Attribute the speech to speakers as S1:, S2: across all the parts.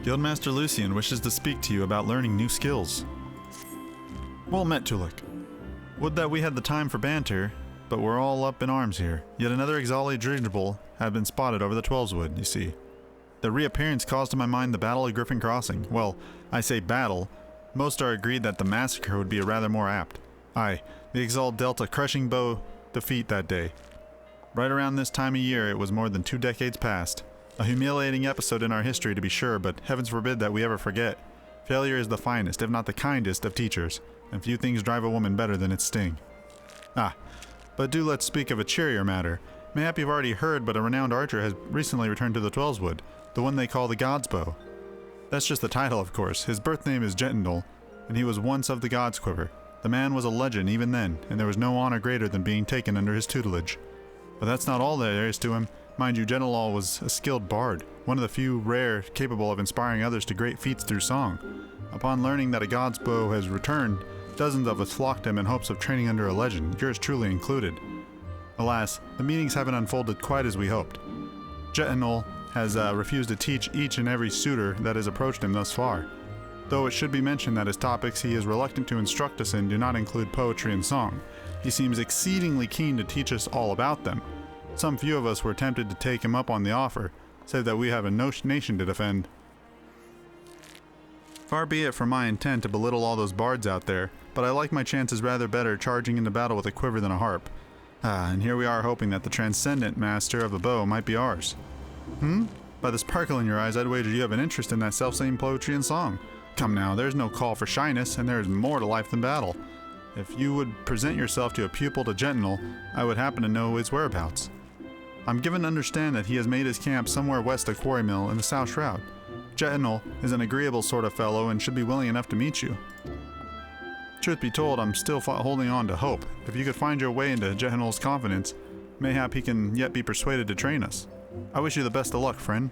S1: Guildmaster Lucian wishes to speak to you about learning new skills. Well met, Tolucc. Would that we had the time for banter, but we're all up in arms here. Yet another Exali dirigible had been spotted over the Twelveswood, you see. The reappearance caused in my mind the Battle of Griffin Crossing. Well, I say battle. Most are agreed that the massacre would be rather more apt. Aye, the Exalt dealt a crushing blow defeat that day. Right around this time of year, it was more than 2 decades past. A humiliating episode in our history, to be sure, but heavens forbid that we ever forget. Failure is the finest, if not the kindest, of teachers, and few things drive a woman better than its sting. But do let's speak of a cheerier matter. Mayhap you've already heard, but a renowned archer has recently returned to the Twelveswood, the one they call the God's Bow. That's just the title, of course. His birth name is Jetindal, and he was once of the God's Quiver. The man was a legend even then, and there was no honor greater than being taken under his tutelage. But that's not all there is to him. Mind you, Jetindal was a skilled bard, one of the few rare capable of inspiring others to great feats through song. Upon learning that a God's Bow has returned, dozens of us flocked him in hopes of training under a legend, yours truly included. Alas, the meetings haven't unfolded quite as we hoped. Jetindal has refused to teach each and every suitor that has approached him thus far. Though it should be mentioned that his topics he is reluctant to instruct us in do not include poetry and song. He seems exceedingly keen to teach us all about them. Some few of us were tempted to take him up on the offer, save that we have a nation to defend. Far be it from my intent to belittle all those bards out there, but I like my chances rather better charging into battle with a quiver than a harp. And here we are hoping that the transcendent master of a bow might be ours. By the sparkle in your eyes, I'd wager you have an interest in that self-same poetry and song. Come now, there's no call for shyness, and there is more to life than battle. If you would present yourself to a pupil to Jetindal, I would happen to know his whereabouts. I'm given to understand that he has made his camp somewhere west of Quarry Mill in the South Shroud. Jetindal is an agreeable sort of fellow and should be willing enough to meet you. Truth be told, I'm still holding on to hope. If you could find your way into Jetindal's confidence, mayhap he can yet be persuaded to train us. I wish you the best of luck, friend.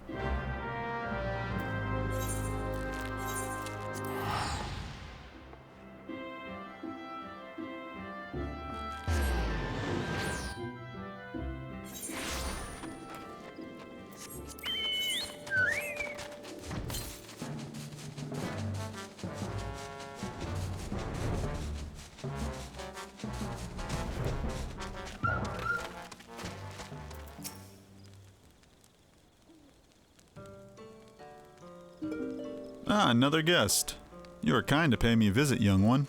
S1: Another guest. You are kind to pay me a visit, young one.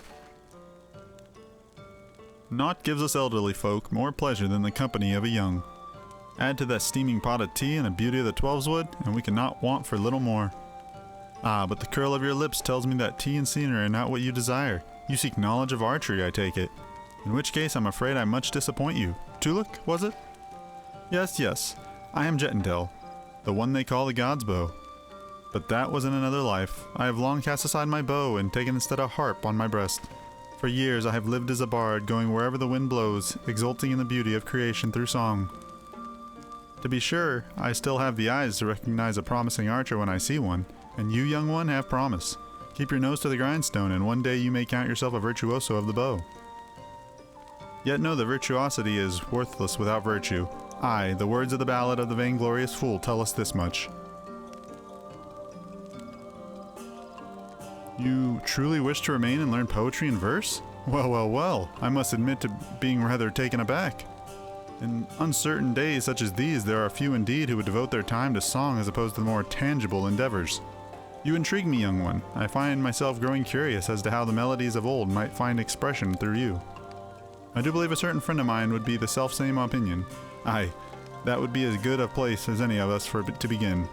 S1: Naught gives us elderly folk more pleasure than the company of a young. Add to that steaming pot of tea and a beauty of the Twelveswood, and we cannot want for little more. But the curl of your lips tells me that tea and scenery are not what you desire. You seek knowledge of archery, I take it. In which case, I'm afraid I much disappoint you. Tolucc, was it? Yes. I am Jetindal, the one they call the God's Bow. But that was in another life. I have long cast aside my bow and taken instead a harp on my breast. For years I have lived as a bard, going wherever the wind blows, exulting in the beauty of creation through song. To be sure, I still have the eyes to recognize a promising archer when I see one, and you, young one, have promise. Keep your nose to the grindstone, and one day you may count yourself a virtuoso of the bow. Yet know that virtuosity is worthless without virtue. Aye, the words of the ballad of the vainglorious fool tell us this much. You truly wish to remain and learn poetry and verse? Well, I must admit to being rather taken aback. In uncertain days such as these, there are few indeed who would devote their time to song as opposed to the more tangible endeavors. You intrigue me, young one. I find myself growing curious as to how the melodies of old might find expression through you. I do believe a certain friend of mine would be the self-same opinion. Aye, that would be as good a place as any of us to begin.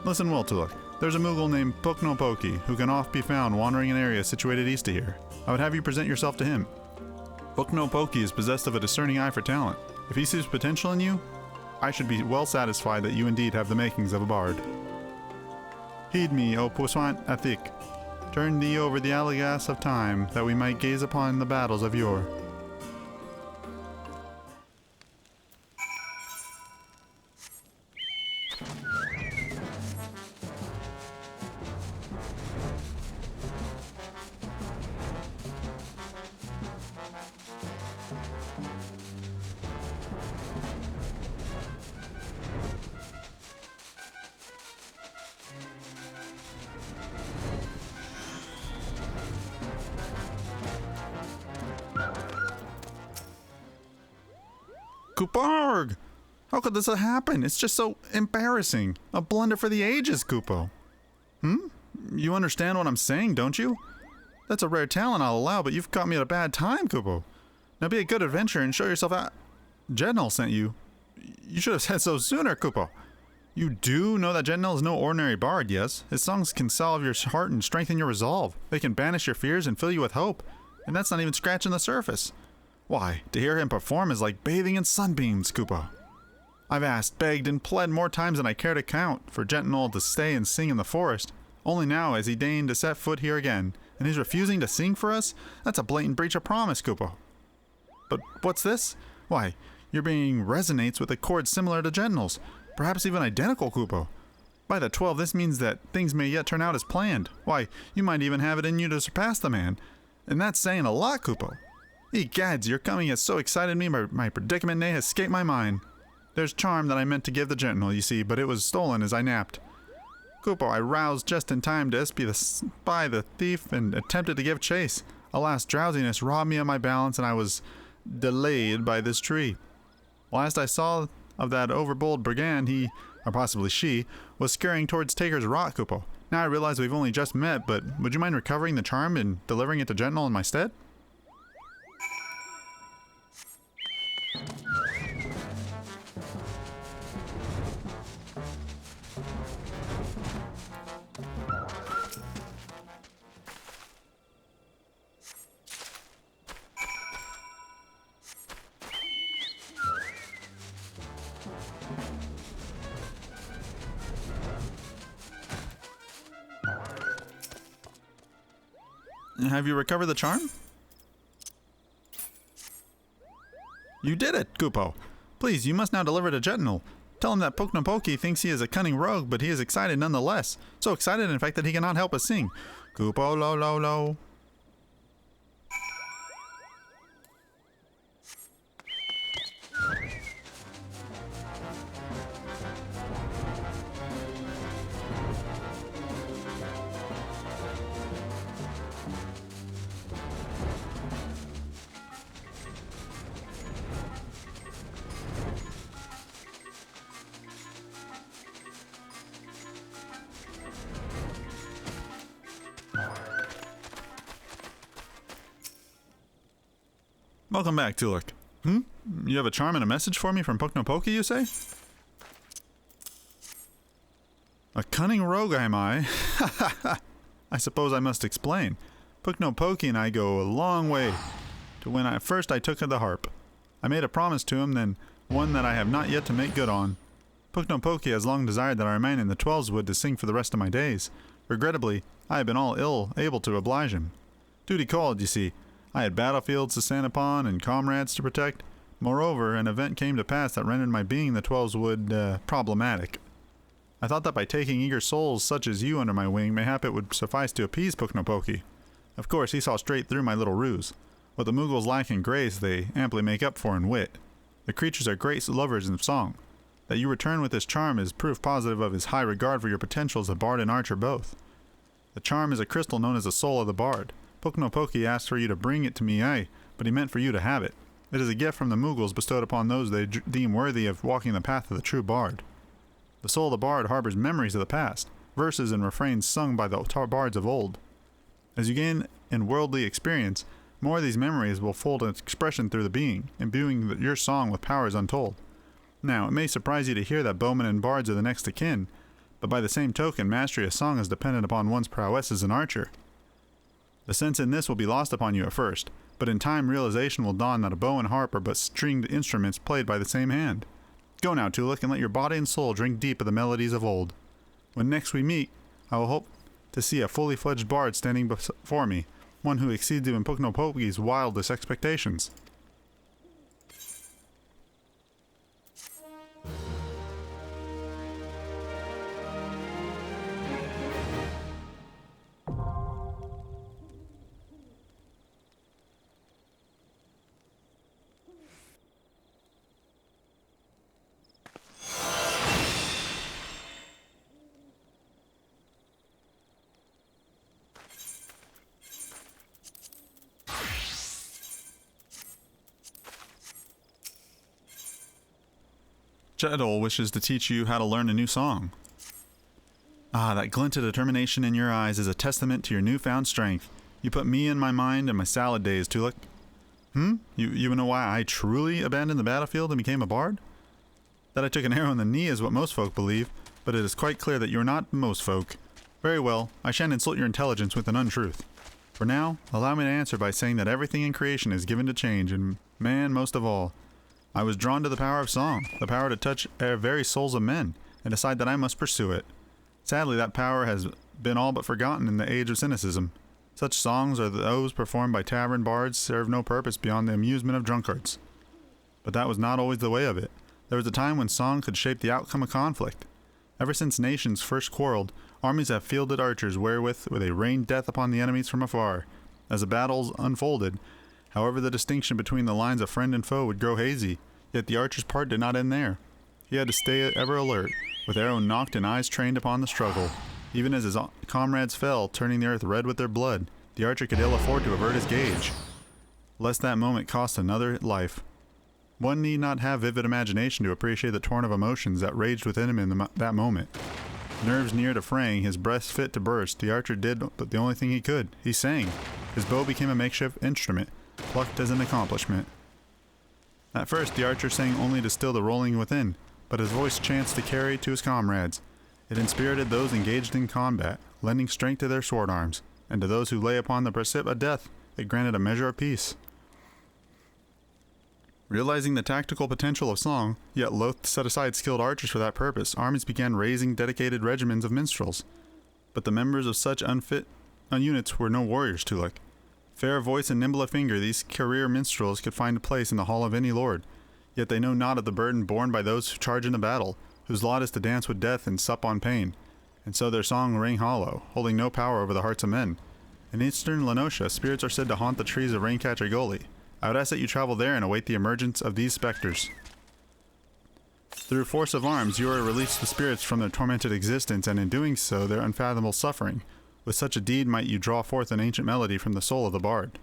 S1: Listen well, Tolucc. There's a Moogle named Puknopoki who can oft be found wandering in areas situated east of here. I would have you present yourself to him. Puknopoki is possessed of a discerning eye for talent. If he sees potential in you, I should be well satisfied that you indeed have the makings of a bard. Heed me, O puissant Athik. Turn thee over the alleygas of time, that we might gaze upon the battles of yore. Kuparg! How could this have happened? It's just so embarrassing. A blunder for the ages, Kupo. You understand what I'm saying, don't you? That's a rare talent, I'll allow, but you've caught me at a bad time, Kupo. Now be a good adventurer and show yourself out. Jetnil sent you. You should have said so sooner, Kupo. You do know that Jetnil is no ordinary bard, yes? His songs can salve your heart and strengthen your resolve. They can banish your fears and fill you with hope. And that's not even scratching the surface. Why, to hear him perform is like bathing in sunbeams, Kupo. I've asked, begged, and pled more times than I care to count for Jetnil to stay and sing in the forest. Only now has he deigned to set foot here again, and he's refusing to sing for us? That's a blatant breach of promise, Kupo. But what's this? Why, your being resonates with a chord similar to Jetnil's, perhaps even identical, Kupo. By the 12, this means that things may yet turn out as planned. Why, you might even have it in you to surpass the man. And that's saying a lot, Kupo. Egads, your coming has so excited me, my predicament nay has escaped my mind. There's charm that I meant to give the Jetnil, you see, but it was stolen as I napped. Kupo, I roused just in time to spy the thief and attempted to give chase. Alas, drowsiness robbed me of my balance and I was delayed by this tree. Last I saw of that overbold brigand, he, or possibly she, was scurrying towards Taker's Rock, Kupo. Now I realize we've only just met, but would you mind recovering the charm and delivering it to Jetnil in my stead? Have you recovered the charm? You did it, Kupo. Please, you must now deliver to Jetnil. Tell him that Poknopoki thinks he is a cunning rogue, but he is excited nonetheless. So excited, in fact, that he cannot help but sing. Kupo lo lo lo. Welcome back, Tolucc. You have a charm and a message for me from Poknopoki, you say? A cunning rogue, am I? I suppose I must explain. Poknopoki and I go a long way to when I took the harp. I made a promise to him, then one that I have not yet to make good on. Poknopoki has long desired that I remain in the 12's wood to sing for the rest of my days. Regrettably, I have been able to oblige him. Duty called, you see. I had battlefields to stand upon and comrades to protect. Moreover, an event came to pass that rendered my being the 12's wood problematic. I thought that by taking eager souls such as you under my wing, mayhap it would suffice to appease Poknopoki. Of course, he saw straight through my little ruse. What the Mughals lack in grace, they amply make up for in wit. The creatures are great lovers in song. That you return with this charm is proof positive of his high regard for your potential as a bard and archer both. The charm is a crystal known as the soul of the bard. Poknopoki asked for you to bring it to me, but he meant for you to have it. It is a gift from the Mughals bestowed upon those they deem worthy of walking the path of the true bard. The soul of the bard harbors memories of the past, verses and refrains sung by the bards of old. As you gain in worldly experience, more of these memories will fold an expression through the being, imbuing your song with powers untold. Now, it may surprise you to hear that bowmen and bards are the next of kin, but by the same token, mastery of song is dependent upon one's prowess as an archer. The sense in this will be lost upon you at first, but in time realization will dawn that a bow and harp are but stringed instruments played by the same hand. Go now, Tolucc, and let your body and soul drink deep of the melodies of old. When next we meet, I will hope to see a fully fledged bard standing before me, one who exceeds even Poknopoki's wildest expectations. Jedel wishes to teach you how to learn a new song. Ah, that glint of determination in your eyes is a testament to your newfound strength. You put me in my mind and my salad days, Tolucc. You know why I truly abandoned the battlefield and became a bard? That I took an arrow in the knee is what most folk believe, but it is quite clear that you are not most folk. Very well, I shan't insult your intelligence with an untruth. For now, allow me to answer by saying that everything in creation is given to change, and man most of all. I was drawn to the power of song, the power to touch the very souls of men, and decide that I must pursue it. Sadly, that power has been all but forgotten in the age of cynicism. Such songs as those performed by tavern bards serve no purpose beyond the amusement of drunkards. But that was not always the way of it. There was a time when song could shape the outcome of conflict. Ever since nations first quarreled, armies have fielded archers wherewith they rained death upon the enemies from afar. As the battles unfolded, however, the distinction between the lines of friend and foe would grow hazy, yet the archer's part did not end there. He had to stay ever alert, with arrow nocked and eyes trained upon the struggle. Even as his comrades fell, turning the earth red with their blood, the archer could ill afford to avert his gaze, lest that moment cost another life. One need not have vivid imagination to appreciate the torrent of emotions that raged within him in that moment. Nerves near to fraying, his breast fit to burst, the archer did but the only thing he could. He sang. His bow became a makeshift instrument, plucked as an accomplishment. At first, the archer sang only to still the rolling within, but his voice chanced to carry to his comrades. It inspirited those engaged in combat, lending strength to their sword arms, and to those who lay upon the precipice of death, it granted a measure of peace. Realizing the tactical potential of song, yet loath to set aside skilled archers for that purpose, armies began raising dedicated regiments of minstrels. But the members of such unfit units were no warriors, Tolucc. Fair of voice and nimble of finger, these career minstrels could find a place in the hall of any lord, yet they know not of the burden borne by those who charge in the battle, whose lot is to dance with death and sup on pain, and so their song rang hollow, holding no power over the hearts of men. In eastern Lenosha, spirits are said to haunt the trees of Raincatcher Gully. I would ask that you travel there and await the emergence of these specters. Through force of arms, you are to release the spirits from their tormented existence, and in doing so, their unfathomable suffering. With such a deed might you draw forth an ancient melody from the soul of the bard.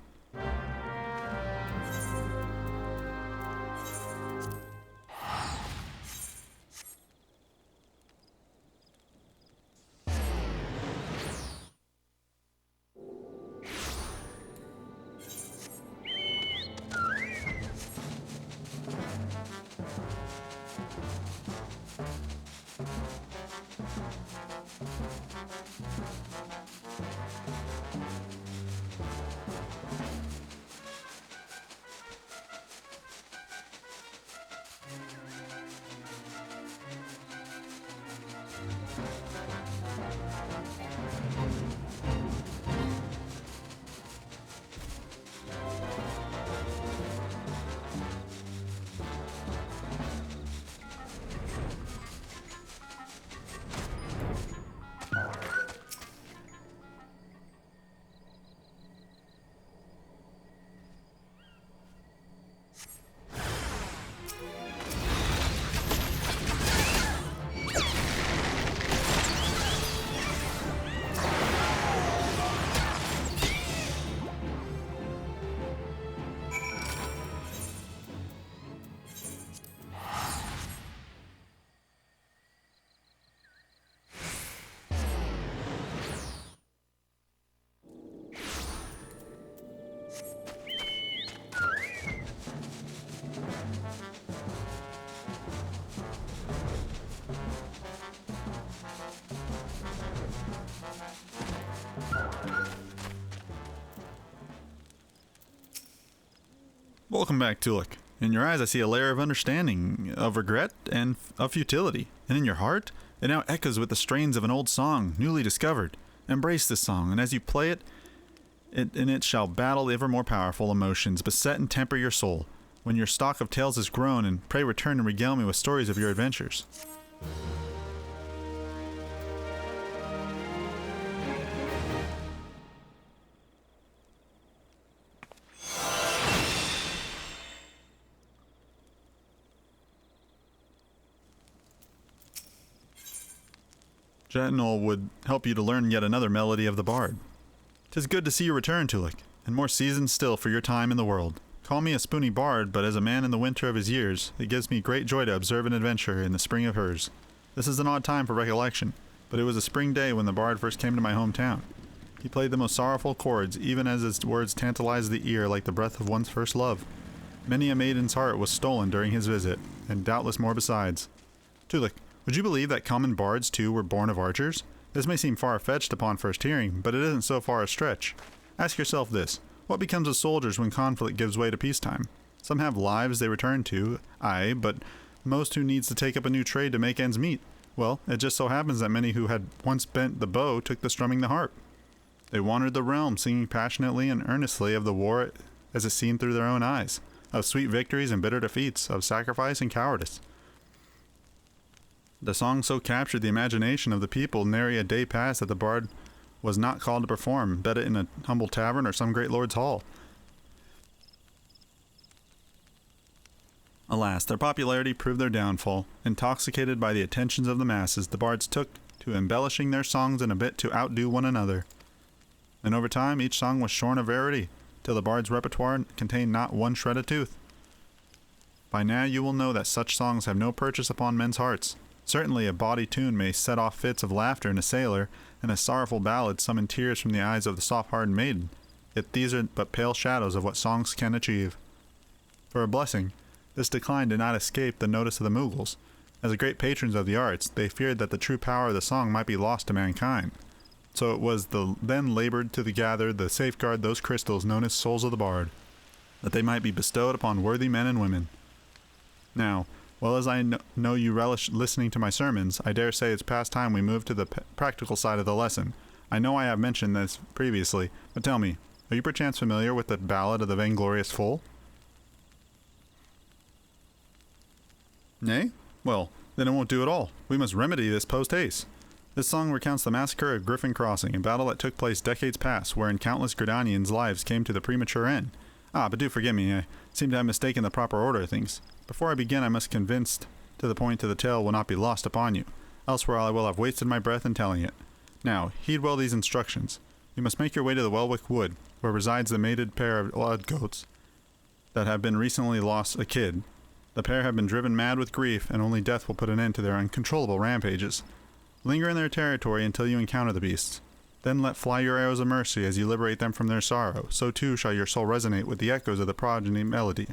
S1: Welcome back, Tolucc. In your eyes I see a layer of understanding, of regret, and of futility. And in your heart, it now echoes with the strains of an old song, newly discovered. Embrace this song, and as you play it, it shall battle the ever more powerful emotions, beset and temper your soul. When your stock of tales is grown, and pray return and regale me with stories of your adventures. Jetnol would help you to learn yet another melody of the bard. 'Tis good to see you return, Tolucc, and more seasoned still for your time in the world. Call me a spoony bard, but as a man in the winter of his years, it gives me great joy to observe an adventure in the spring of hers. This is an odd time for recollection, but it was a spring day when the bard first came to my hometown. He played the most sorrowful chords, even as his words tantalized the ear like the breath of one's first love. Many a maiden's heart was stolen during his visit, and doubtless more besides. Tolucc, would you believe that common bards too were born of archers? This may seem far-fetched upon first hearing, but it isn't so far a stretch. Ask yourself this. What becomes of soldiers when conflict gives way to peacetime? Some have lives they return to, aye, but most who needs to take up a new trade to make ends meet. Well, it just so happens that many who had once bent the bow took to strumming the harp. They wandered the realm, singing passionately and earnestly of the war as it seen through their own eyes, of sweet victories and bitter defeats, of sacrifice and cowardice. The song so captured the imagination of the people, nary a day passed that the bard was not called to perform, be it in a humble tavern or some great lord's hall. Alas, their popularity proved their downfall. Intoxicated by the attentions of the masses, the bards took to embellishing their songs in a bit to outdo one another. And over time, each song was shorn of rarity, till the bard's repertoire contained not one shred of tooth. By now you will know that such songs have no purchase upon men's hearts. Certainly a bawdy tune may set off fits of laughter in a sailor, and a sorrowful ballad summon tears from the eyes of the soft-hearted maiden. Yet these are but pale shadows of what songs can achieve. For a blessing, this decline did not escape the notice of the Mughals. As the great patrons of the arts, they feared that the true power of the song might be lost to mankind. So it was then labored to gather the safeguard those crystals known as souls of the bard, that they might be bestowed upon worthy men and women. Now, well as I know you relish listening to my sermons, I dare say it's past time we move to the practical side of the lesson. I know I have mentioned this previously, but tell me, are you perchance familiar with the ballad of the Vainglorious Fool? Nay? Well, then it won't do at all. We must remedy this post-haste. This song recounts the massacre of Griffin Crossing, a battle that took place decades past, wherein countless Gridanians' lives came to the premature end. But do forgive me, I seem to have mistaken the proper order of things. Before I begin, I must convince to the point of the tale will not be lost upon you, elsewhere I will have wasted my breath in telling it. Now, heed well these instructions. You must make your way to the Welwick Wood, where resides the mated pair of odd goats that have been recently lost a kid. The pair have been driven mad with grief, and only death will put an end to their uncontrollable rampages. Linger in their territory until you encounter the beasts. Then let fly your arrows of mercy as you liberate them from their sorrow. So too shall your soul resonate with the echoes of the progeny melody.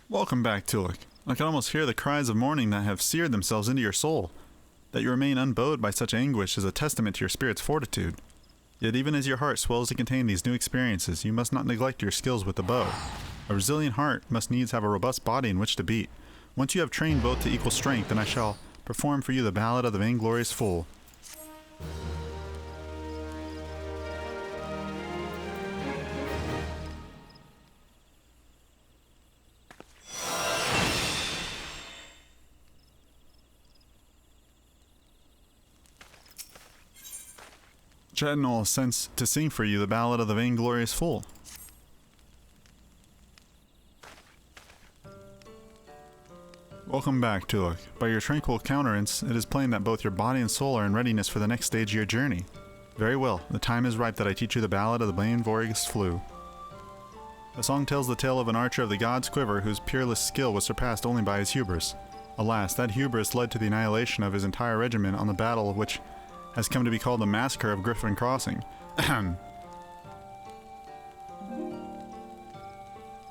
S1: Welcome back, Tolucc. I can almost hear the cries of mourning that have seared themselves into your soul. That you remain unbowed by such anguish is a testament to your spirit's fortitude. Yet even as your heart swells to contain these new experiences, you must not neglect your skills with the bow. A resilient heart must needs have a robust body in which to beat. Once you have trained both to equal strength, then I shall perform for you the ballad of the Vainglorious Fool. Chetnal sends to sing for you the ballad of the vainglorious fool. Welcome back, Tolucc. By your tranquil countenance, it is plain that both your body and soul are in readiness for the next stage of your journey. Very well, the time is ripe that I teach you the ballad of the vainglorious fool. The song tells the tale of an archer of the gods' quiver whose peerless skill was surpassed only by his hubris. Alas, that hubris led to the annihilation of his entire regiment on the battle of which has come to be called the Massacre of Griffin Crossing.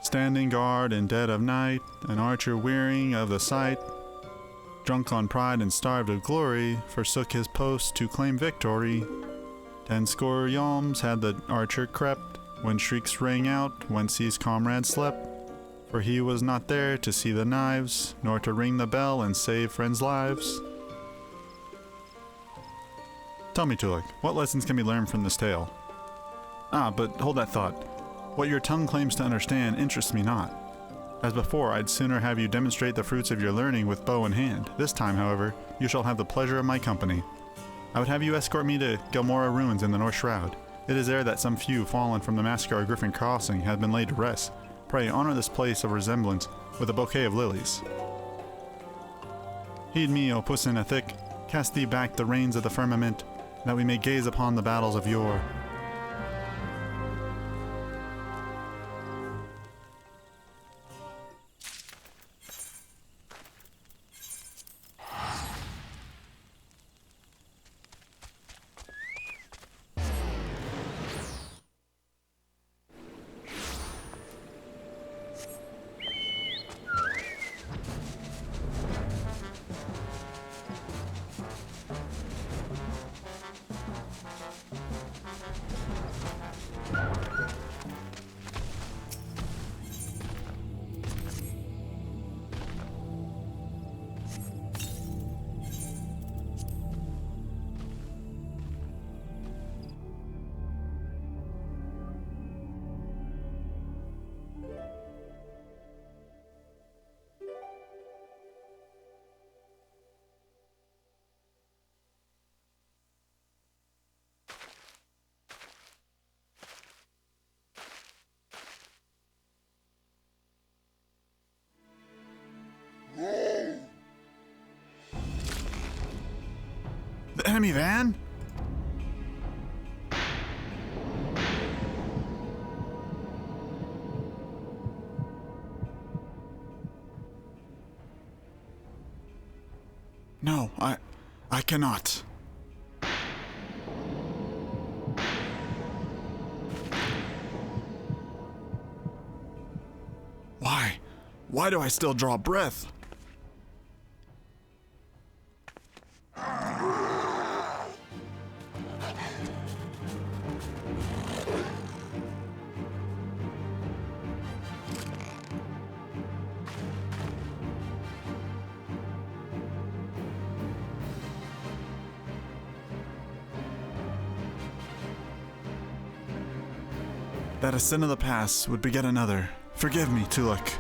S1: Standing guard in dead of night, an archer wearying of the sight, drunk on pride and starved of glory, forsook his post to claim victory. 10 score yalms had the archer crept, when shrieks rang out, whence his comrade slept. For he was not there to see the knives, nor to ring the bell and save friends' lives. Tell me, Tolucc, what lessons can be learned from this tale? Ah, but hold that thought. What your tongue claims to understand interests me not. As before, I'd sooner have you demonstrate the fruits of your learning with bow in hand. This time, however, you shall have the pleasure of my company. I would have you escort me to Gilmora Ruins in the North Shroud. It is there that some few fallen from the massacre of Griffin Crossing have been laid to rest. Pray, honor this place of resemblance with a bouquet of lilies. Heed me, O puss in a thick, cast thee back the reins of the firmament, that we may gaze upon the battles of yore. The enemy van? No, I cannot. Why? Why do I still draw breath? That a sin of the past would beget another. Forgive me, Tolucc.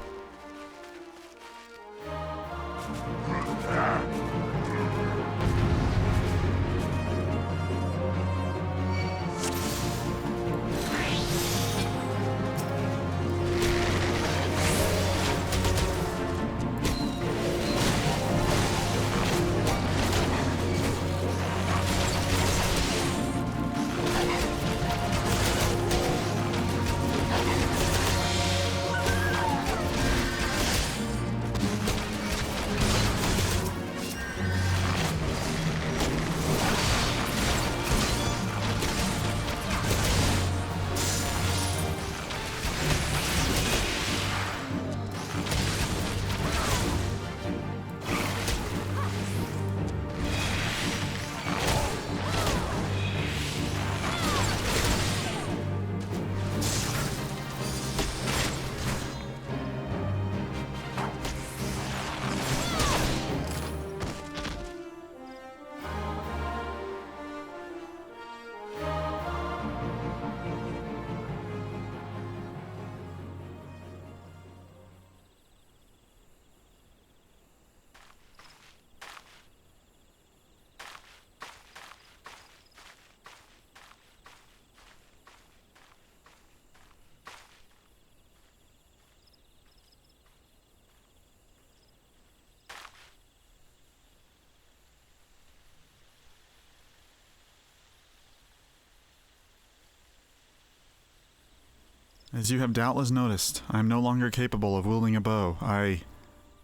S1: As you have doubtless noticed, I am no longer capable of wielding a bow,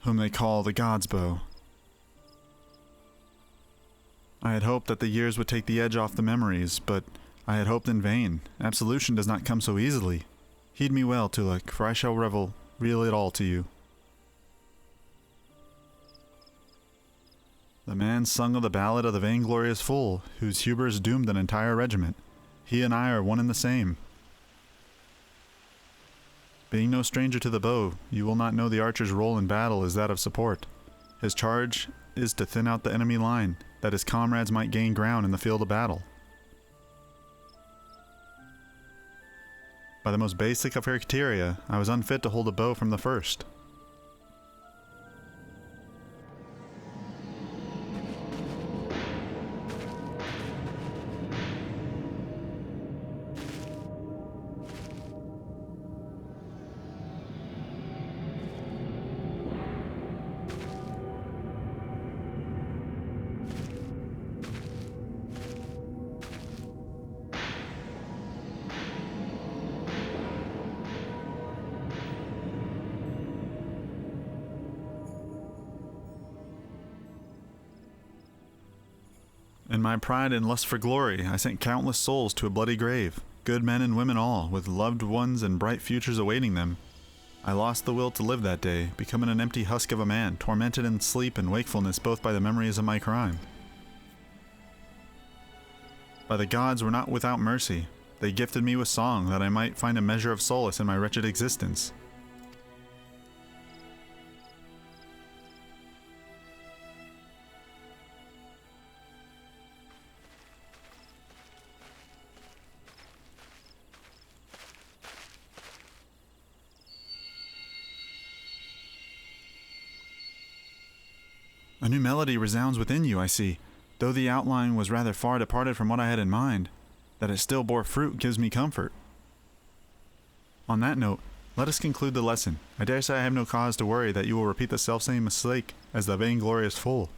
S1: whom they call the God's bow. I had hoped that the years would take the edge off the memories, but I had hoped in vain. Absolution does not come so easily. Heed me well, Tolucc, for I shall reveal it all to you. The man sung of the ballad of the vainglorious fool, whose hubris doomed an entire regiment. He and I are one and the same. Being no stranger to the bow, you will not know the archer's role in battle is that of support. His charge is to thin out the enemy line, that his comrades might gain ground in the field of battle. By the most basic of criteria, I was unfit to hold a bow from the first. In my pride and lust for glory, I sent countless souls to a bloody grave, good men and women all, with loved ones and bright futures awaiting them. I lost the will to live that day, becoming an empty husk of a man, tormented in sleep and wakefulness both by the memories of my crime. But the gods were not without mercy. They gifted me with song, that I might find a measure of solace in my wretched existence. A new melody resounds within you, I see. Though the outline was rather far departed from what I had in mind, that it still bore fruit gives me comfort. On that note, let us conclude the lesson. I dare say I have no cause to worry that you will repeat the selfsame mistake as the vainglorious fool.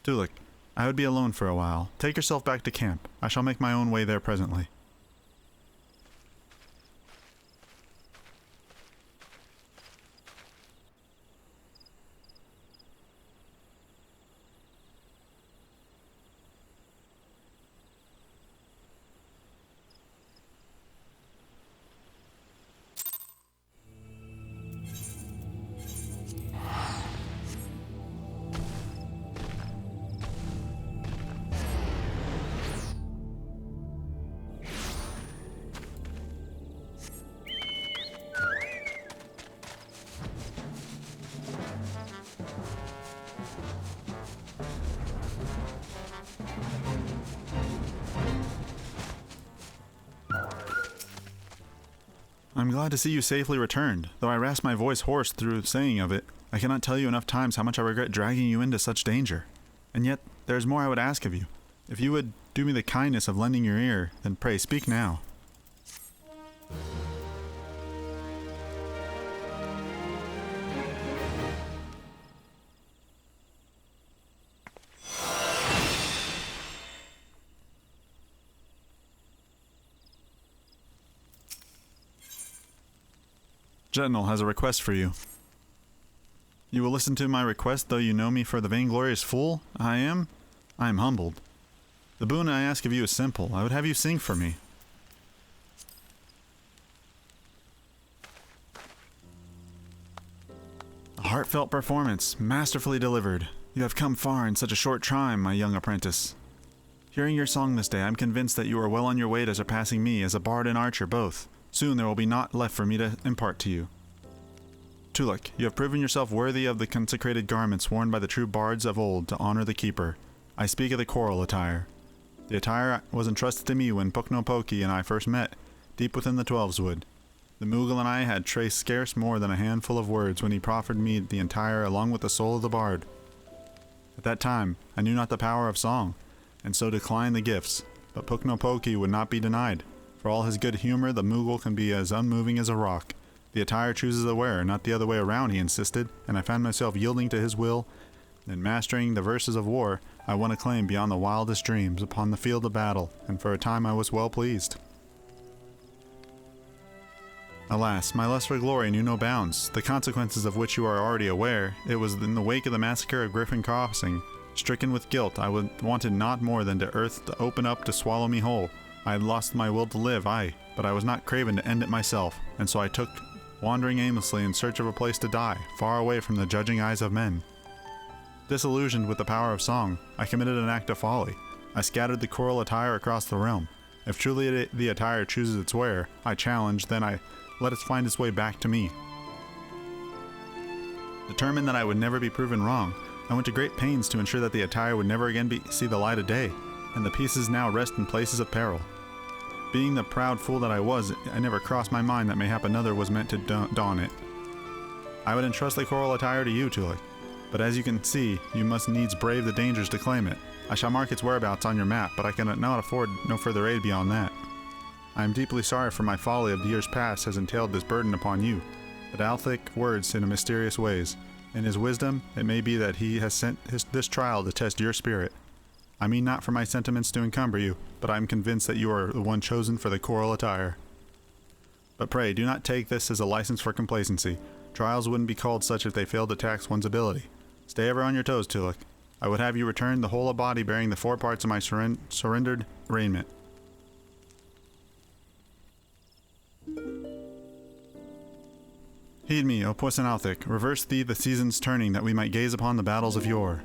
S1: Tolucc, I would be alone for a while. Take yourself back to camp. I shall make my own way there presently. I'm glad to see you safely returned, though I rasp my voice hoarse through saying of it. I cannot tell you enough times how much I regret dragging you into such danger. And yet, there is more I would ask of you. If you would do me the kindness of lending your ear, then pray speak now. General has a request for you. You will listen to my request, though you know me for the vainglorious fool I am? I am humbled. The boon I ask of you is simple. I would have you sing for me. A heartfelt performance, masterfully delivered. You have come far in such a short time, my young apprentice. Hearing your song this day, I'm convinced that you are well on your way to surpassing me as a bard and archer both. Soon there will be naught left for me to impart to you. Tolucc, you have proven yourself worthy of the consecrated garments worn by the true bards of old to honor the keeper. I speak of the choral attire. The attire was entrusted to me when Tolucc and I first met, deep within the Twelveswood. The Moogle and I had traced scarce more than a handful of words when he proffered me the entire along with the soul of the bard. At that time, I knew not the power of song, and so declined the gifts, but Tolucc would not be denied. For all his good humor, the Moogle can be as unmoving as a rock. The attire chooses the wearer, not the other way around, he insisted, and I found myself yielding to his will. In mastering the verses of war, I won acclaim beyond the wildest dreams upon the field of battle, and for a time I was well pleased. Alas, my lust for glory knew no bounds, the consequences of which you are already aware. It was in the wake of the massacre of Griffin Crossing. Stricken with guilt, I wanted not more than to earth to open up to swallow me whole. I had lost my will to live, aye, but I was not craven to end it myself, and so I took wandering aimlessly in search of a place to die, far away from the judging eyes of men. Disillusioned with the power of song, I committed an act of folly. I scattered the choral attire across the realm. If truly the attire chooses its wearer, I challenge, then I let it find its way back to me. Determined that I would never be proven wrong, I went to great pains to ensure that the attire would never again see the light of day, and the pieces now rest in places of peril. Being the proud fool that I was, I never crossed my mind that mayhap another was meant to don it. I would entrust the choral attire to you, Tolucc, but as you can see, you must needs brave the dangers to claim it. I shall mark its whereabouts on your map, but I cannot afford no further aid beyond that. I am deeply sorry for my folly of the years past has entailed this burden upon you, but Althic words in mysterious ways. In his wisdom, it may be that he has sent this trial to test your spirit. I mean not for my sentiments to encumber you, but I am convinced that you are the one chosen for the choral attire. But pray, do not take this as a license for complacency. Trials wouldn't be called such if they failed to tax one's ability. Stay ever on your toes, Tolucc. I would have you return the whole of body bearing the 4 parts of my surrendered raiment. Heed me, O Puss and Althic, reverse thee the seasons turning, that we might gaze upon the battles of yore.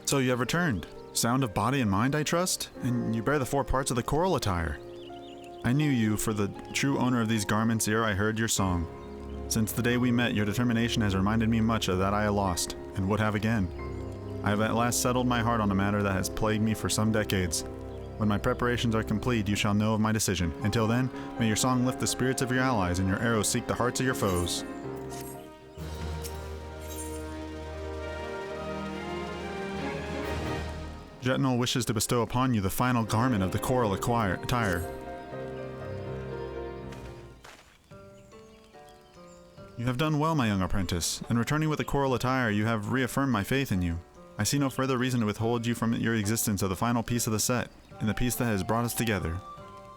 S1: So you have returned. Sound of body and mind, I trust? And you bear the 4 parts of the choral attire. I knew you for the true owner of these garments ere I heard your song. Since the day we met, your determination has reminded me much of that I lost, and would have again. I have at last settled my heart on a matter that has plagued me for some decades. When my preparations are complete, you shall know of my decision. Until then, may your song lift the spirits of your allies and your arrows seek the hearts of your foes. Jetnal wishes to bestow upon you the final garment of the choral attire. You have done well, my young apprentice. In returning with the choral attire, you have reaffirmed my faith in you. I see no further reason to withhold you from your existence of the final piece of the set, and the piece that has brought us together.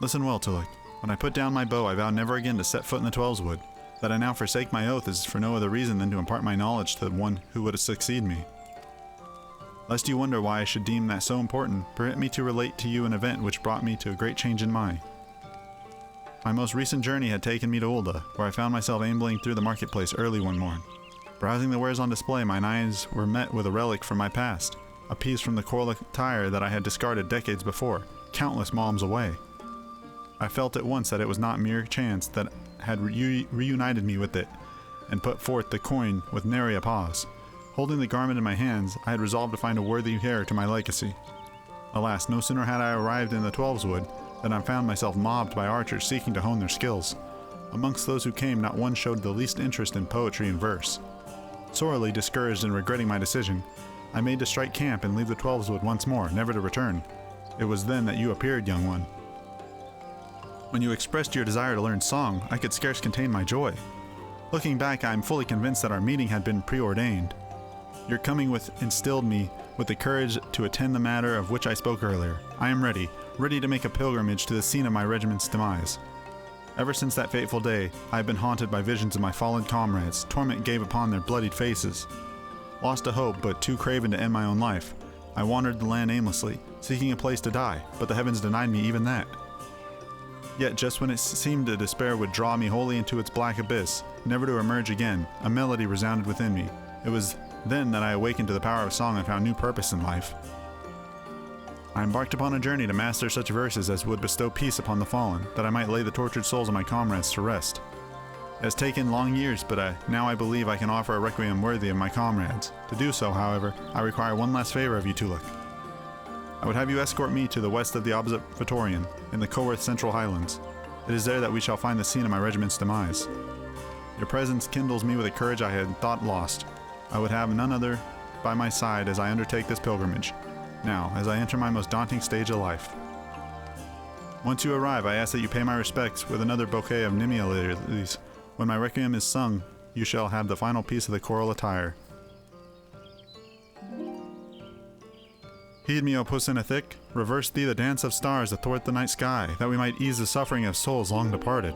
S1: Listen well, Tolucc. When I put down my bow, I vow never again to set foot in the 12's wood. That I now forsake my oath is for no other reason than to impart my knowledge to the one who would succeed me. Lest you wonder why I should deem that so important, permit me to relate to you an event which brought me to a great change in mind. My most recent journey had taken me to Ulda, where I found myself ambling through the marketplace early one morn. Browsing the wares on display, mine eyes were met with a relic from my past, a piece from the choral attire that I had discarded decades before, countless malms away. I felt at once that it was not mere chance that had reunited me with it, and put forth the coin with nary a pause. Holding the garment in my hands, I had resolved to find a worthy heir to my legacy. Alas, no sooner had I arrived in the 12's wood than I found myself mobbed by archers seeking to hone their skills. Amongst those who came, not one showed the least interest in poetry and verse. Sorely discouraged and regretting my decision, I made to strike camp and leave the 12's wood once more, never to return. It was then that you appeared, young one. When you expressed your desire to learn song, I could scarce contain my joy. Looking back, I am fully convinced that our meeting had been preordained. Your coming instilled me with the courage to attend the matter of which I spoke earlier. I am ready to make a pilgrimage to the scene of my regiment's demise. Ever since that fateful day, I have been haunted by visions of my fallen comrades. Torment gave upon their bloodied faces. Lost to hope, but too craven to end my own life, I wandered the land aimlessly, seeking a place to die, but the heavens denied me even that. Yet just when it seemed that despair would draw me wholly into its black abyss, never to emerge again, a melody resounded within me. It was then that I awakened to the power of song and found new purpose in life. I embarked upon a journey to master such verses as would bestow peace upon the fallen, that I might lay the tortured souls of my comrades to rest. It has taken long years, but now I believe I can offer a requiem worthy of my comrades. To do so, however, I require one last favor of you, Tolucc. I would have you escort me to the west of the Observatorium, in the Coworth Central Highlands. It is there that we shall find the scene of my regiment's demise. Your presence kindles me with a courage I had thought lost. I would have none other by my side as I undertake this pilgrimage, now, as I enter my most daunting stage of life. Once you arrive, I ask that you pay my respects with another bouquet of Nimia lilies. When my requiem is sung, you shall have the final piece of the choral attire. Heed me, O Pusinethik, reverse thee the dance of stars athwart the night sky, that we might ease the suffering of souls long departed.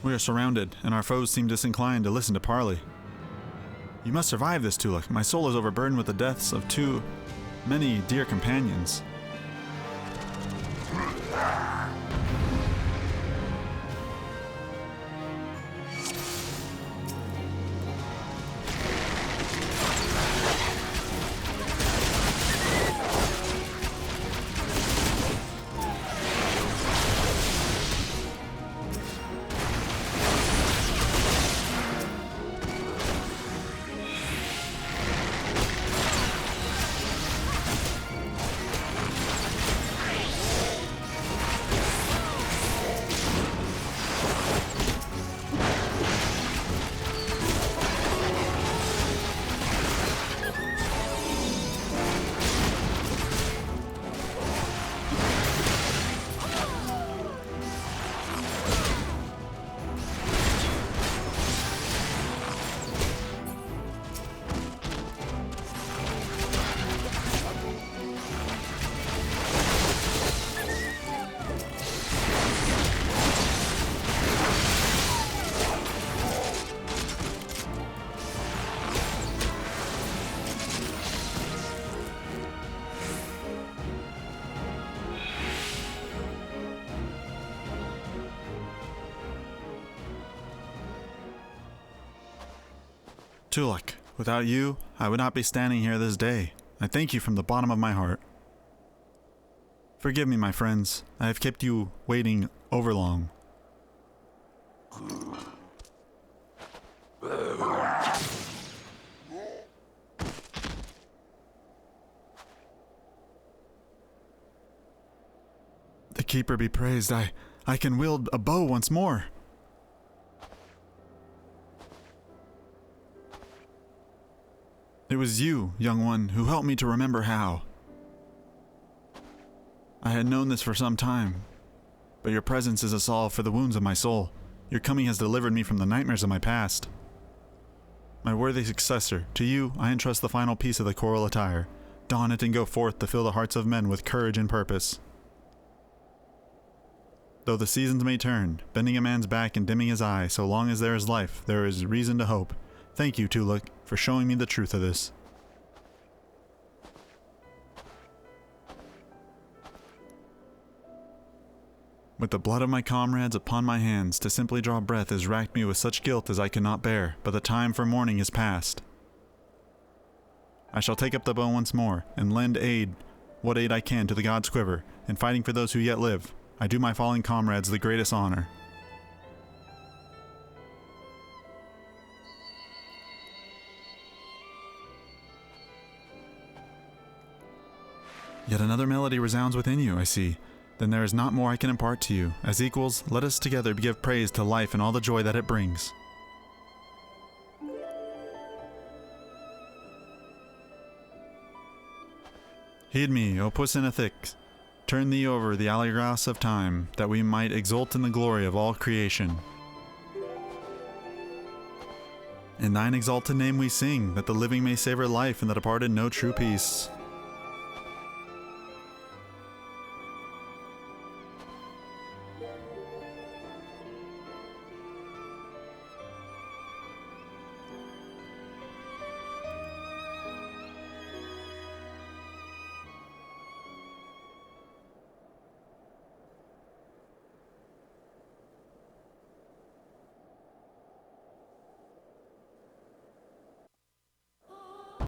S1: We are surrounded, and our foes seem disinclined to listen to parley. You must survive this, Tolucc. My soul is overburdened with the deaths of too many dear companions. Tolucc, without you, I would not be standing here this day. I thank you from the bottom of my heart. Forgive me, my friends. I have kept you waiting overlong. The Keeper be praised. I can wield a bow once more. It was you, young one, who helped me to remember how. I had known this for some time, but your presence is a salve for the wounds of my soul. Your coming has delivered me from the nightmares of my past. My worthy successor, to you I entrust the final piece of the choral attire. Don it and go forth to fill the hearts of men with courage and purpose. Though the seasons may turn, bending a man's back and dimming his eye, so long as there is life, there is reason to hope. Thank you, Tolucc, for showing me the truth of this. With the blood of my comrades upon my hands, to simply draw breath has racked me with such guilt as I cannot bear, but the time for mourning is past. I shall take up the bow once more, and lend aid, what aid I can, to the gods' quiver, in fighting for those who yet live. I do my fallen comrades the greatest honor. Yet another melody resounds within you, I see. Then there is not more I can impart to you. As equals, let us together give praise to life and all the joy that it brings. Heed me, O Puss in a Thick. Turn thee over the alley grass of time, that we might exult in the glory of all creation. In thine exalted name we sing, that the living may savor life and the departed know true peace.